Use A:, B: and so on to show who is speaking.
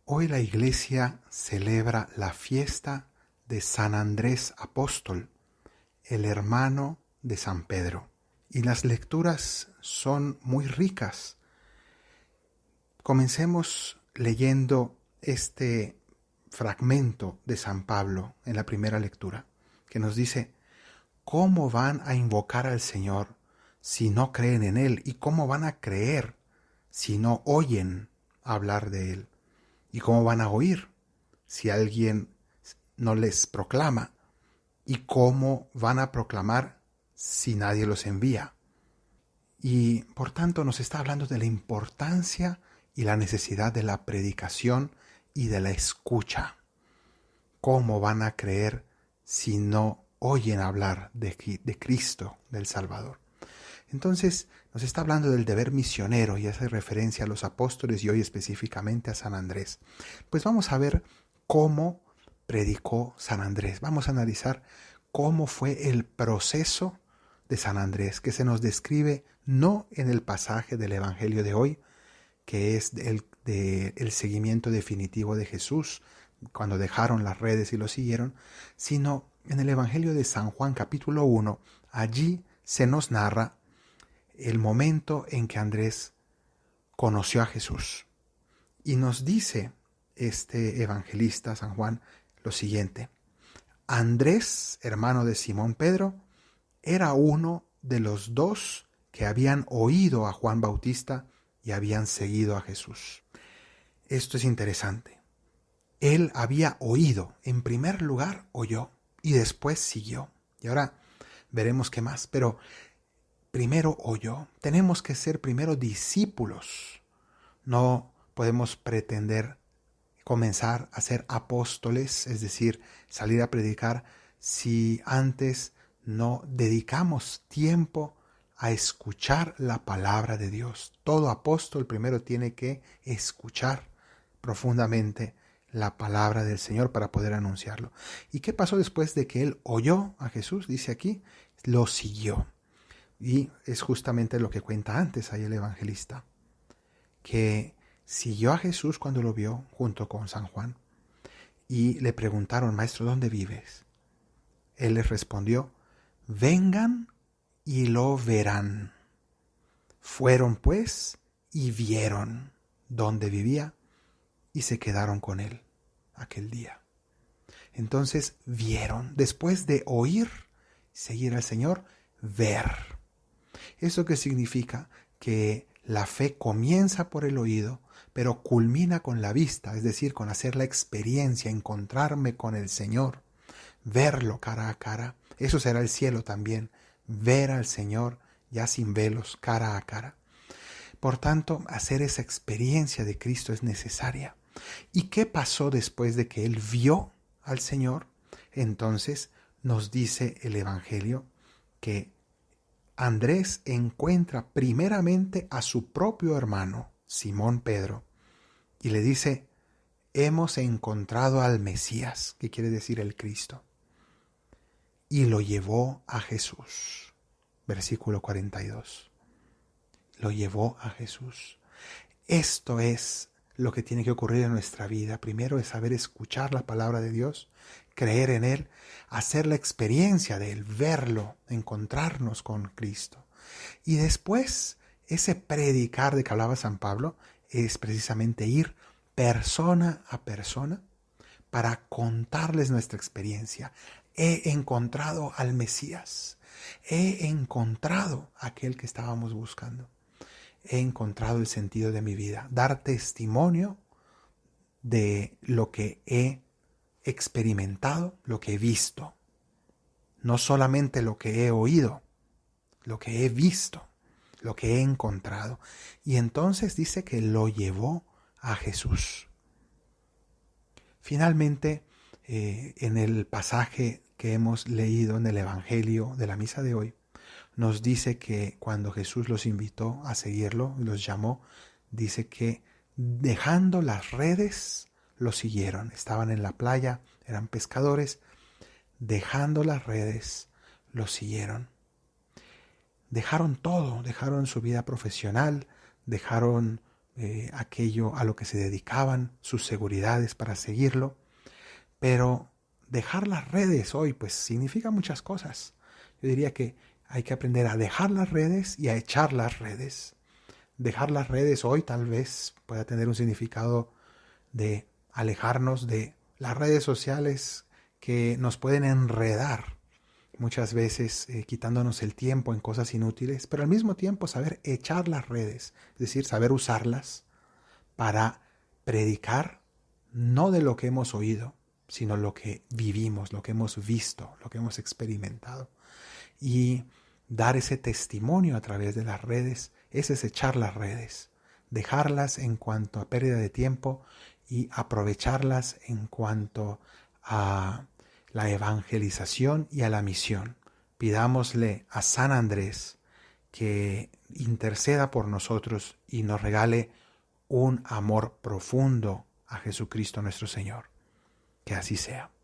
A: Hoy la iglesia celebra la fiesta de San Andrés Apóstol, el hermano de San Pedro. Y las lecturas son muy ricas. Comencemos leyendo este fragmento de San Pablo en la primera lectura, que nos dice: ¿cómo van a invocar al Señor si no creen en Él? ¿Y cómo van a creer si no oyen hablar de Él? ¿Y cómo van a oír si alguien no les proclama? ¿Y cómo van a proclamar si nadie los envía? Y por tanto nos está hablando de la importancia y la necesidad de la predicación y de la escucha. ¿Cómo van a creer si no oyen hablar de Cristo, del Salvador? Entonces nos está hablando del deber misionero y hace referencia a los apóstoles y hoy específicamente a San Andrés. Pues vamos a ver cómo predicó San Andrés. Vamos a analizar cómo fue el proceso de San Andrés, que se nos describe no en el pasaje del Evangelio de hoy, que es el seguimiento definitivo de Jesús, cuando dejaron las redes y lo siguieron, sino en el Evangelio de San Juan capítulo 1. Allí se nos narra el momento en que Andrés conoció a Jesús. Y nos dice este evangelista, San Juan, lo siguiente: Andrés, hermano de Simón Pedro, era uno de los dos que habían oído a Juan Bautista y habían seguido a Jesús. Esto es interesante. Él había oído, en primer lugar oyó y después siguió. Y ahora veremos qué más, pero primero oyó. Tenemos que ser primero discípulos. No podemos pretender comenzar a ser apóstoles, es decir, salir a predicar, si antes no dedicamos tiempo a escuchar la palabra de Dios. Todo apóstol primero tiene que escuchar profundamente la palabra del Señor para poder anunciarlo. ¿Y qué pasó después de que él oyó a Jesús? Dice aquí, lo siguió. Y es justamente lo que cuenta antes ahí el evangelista, que siguió a Jesús cuando lo vio junto con San Juan. Y le preguntaron: Maestro, ¿dónde vives? Él les respondió: vengan y lo verán. Fueron pues y vieron dónde vivía y se quedaron con él aquel día. Entonces vieron, después de oír, seguir al Señor, ver. ¿Eso qué significa? Que la fe comienza por el oído, pero culmina con la vista, es decir, con hacer la experiencia, encontrarme con el Señor, verlo cara a cara. Eso será el cielo también, ver al Señor ya sin velos, cara a cara. Por tanto, hacer esa experiencia de Cristo es necesaria. ¿Y qué pasó después de que él vio al Señor? Entonces nos dice el Evangelio que Andrés encuentra primeramente a su propio hermano, Simón Pedro, y le dice: hemos encontrado al Mesías, que quiere decir el Cristo. Y lo llevó a Jesús. Versículo 42. Lo llevó a Jesús. Esto es lo que tiene que ocurrir en nuestra vida. Primero es saber escuchar la palabra de Dios, creer en Él, hacer la experiencia de Él, verlo, encontrarnos con Cristo. Y después, ese predicar de que hablaba San Pablo es precisamente ir persona a persona para contarles nuestra experiencia. He encontrado al Mesías. He encontrado aquel que estábamos buscando. He encontrado el sentido de mi vida. Dar testimonio de lo que he experimentado, lo que he visto. No solamente lo que he oído, lo que he visto, lo que he encontrado. Y entonces dice que lo llevó a Jesús. Finalmente, en el pasaje que hemos leído en el Evangelio de la misa de hoy, nos dice que cuando Jesús los invitó a seguirlo y los llamó, dice que dejando las redes, lo siguieron. Estaban en la playa, eran pescadores, dejando las redes, lo siguieron. Dejaron todo, dejaron su vida profesional, dejaron aquello a lo que se dedicaban, sus seguridades para seguirlo. Pero dejar las redes hoy pues significa muchas cosas. Yo diría que hay que aprender a dejar las redes y a echar las redes. Dejar las redes hoy tal vez pueda tener un significado de alejarnos de las redes sociales que nos pueden enredar muchas veces, quitándonos el tiempo en cosas inútiles, pero al mismo tiempo saber echar las redes, es decir, saber usarlas para predicar no de lo que hemos oído, sino lo que vivimos, lo que hemos visto, lo que hemos experimentado. Y dar ese testimonio a través de las redes, ese es echar las redes, dejarlas en cuanto a pérdida de tiempo y aprovecharlas en cuanto a la evangelización y a la misión. Pidámosle a San Andrés que interceda por nosotros y nos regale un amor profundo a Jesucristo nuestro Señor. Que así sea.